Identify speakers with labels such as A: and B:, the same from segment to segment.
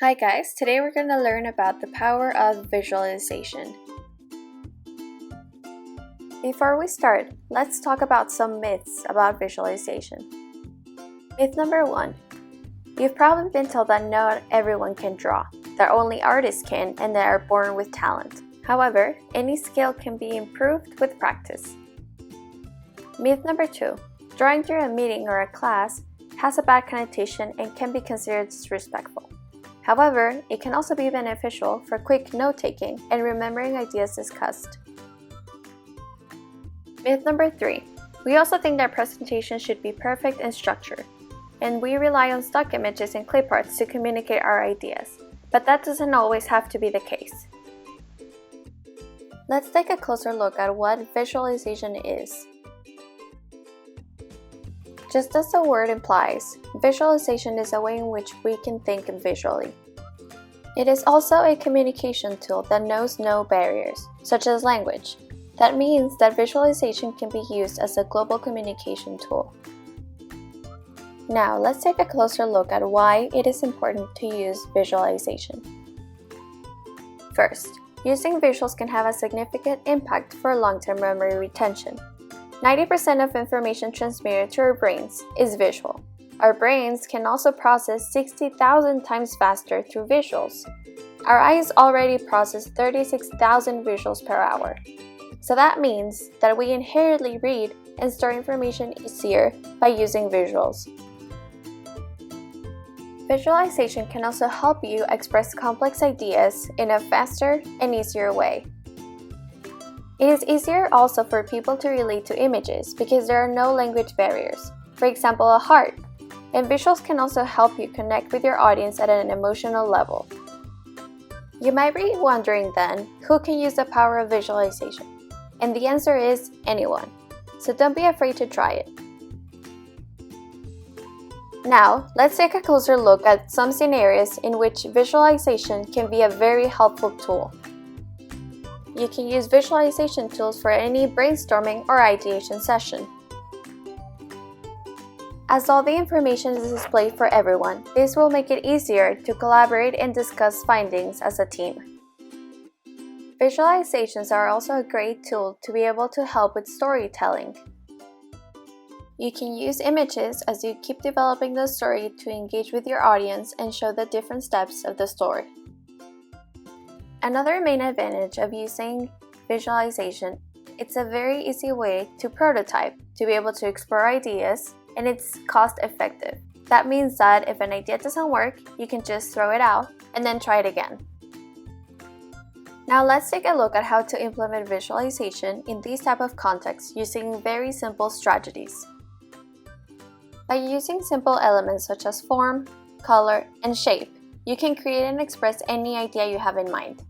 A: Hi guys, today we're going to learn about the power of visualization. Before we start, let's talk about some myths about visualization. Myth number 1. You've probably been told that not everyone can draw, that only artists can, and they are born with talent. However, any skill can be improved with practice. Myth number 2. Drawing during a meeting or a class has a bad connotation and can be considered disrespectful. However, it can also be beneficial for quick note-taking and remembering ideas discussed. Myth number 3. We also think that presentations should be perfect and structured, and we rely on stock images and clip arts to communicate our ideas, but that doesn't always have to be the case. Let's take a closer look at what visualization is. Just as the word implies, visualization is a way in which we can think visually. It is also a communication tool that knows no barriers, such as language. That means that visualization can be used as a global communication tool. Now, let's take a closer look at why it is important to use visualization. First, using visuals can have a significant impact for long-term memory retention. 90% of information transmitted to our brains is visual. Our brains can also process 60,000 times faster through visuals. Our eyes already process 36,000 visuals per hour. So that means that we inherently read and store information easier by using visuals. Visualization can also help you express complex ideas in a faster and easier way. It is easier also for people to relate to images because there are no language barriers, for example a heart, and visuals can also help you connect with your audience at an emotional level. You might be wondering then, who can use the power of visualization? And the answer is anyone, so don't be afraid to try it. Now, let's take a closer look at some scenarios in which visualization can be a very helpful tool. You can use visualization tools for any brainstorming or ideation session. As all the information is displayed for everyone, this will make it easier to collaborate and discuss findings as a team. Visualizations are also a great tool to be able to help with storytelling. You can use images as you keep developing the story to engage with your audience and show the different steps of the story. Another main advantage of using visualization, it's a very easy way to prototype, to be able to explore ideas, and it's cost effective. That means that if an idea doesn't work, you can just throw it out and then try it again. Now let's take a look at how to implement visualization in these type of contexts using very simple strategies. By using simple elements such as form, color, and shape, you can create and express any idea you have in mind.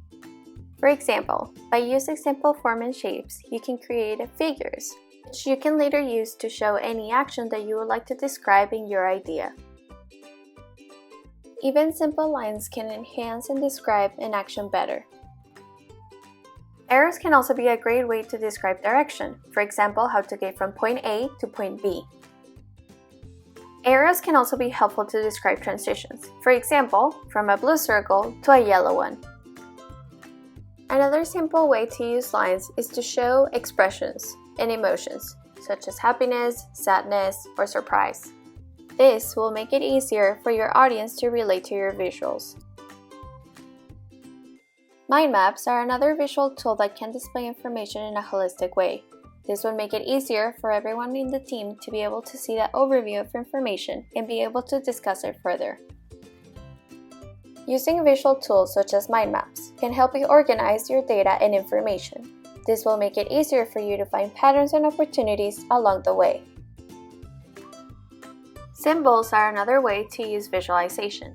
A: For example, by using simple form and shapes, you can create figures, which you can later use to show any action that you would like to describe in your idea. Even simple lines can enhance and describe an action better. Arrows can also be a great way to describe direction, for example, how to get from point A to point B. Arrows can also be helpful to describe transitions, for example, from a blue circle to a yellow one. Another simple way to use lines is to show expressions and emotions, such as happiness, sadness, or surprise. This will make it easier for your audience to relate to your visuals. Mind maps are another visual tool that can display information in a holistic way. This would make it easier for everyone in the team to be able to see that overview of information and be able to discuss it further. Using visual tools such as mind maps can help you organize your data and information. This will make it easier for you to find patterns and opportunities along the way. Symbols are another way to use visualization.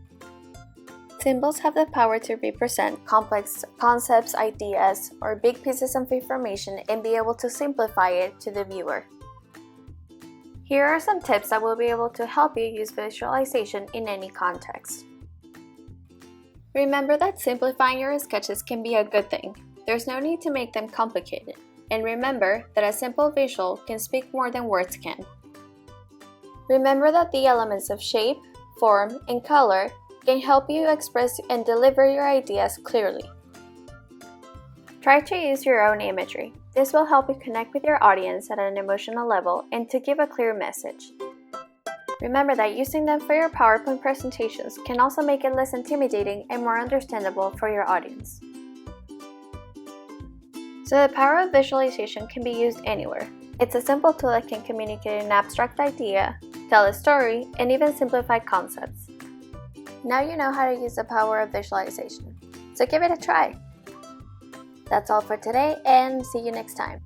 A: Symbols have the power to represent complex concepts, ideas, or big pieces of information and be able to simplify it to the viewer. Here are some tips that will be able to help you use visualization in any context. Remember that simplifying your sketches can be a good thing. There's no need to make them complicated. And remember that a simple visual can speak more than words can. Remember that the elements of shape, form, and color can help you express and deliver your ideas clearly. Try to use your own imagery. This will help you connect with your audience at an emotional level and to give a clear message. Remember that using them for your PowerPoint presentations can also make it less intimidating and more understandable for your audience. So the power of visualization can be used anywhere. It's a simple tool that can communicate an abstract idea, tell a story, and even simplify concepts. Now you know how to use the power of visualization, so give it a try. That's all for today, and see you next time.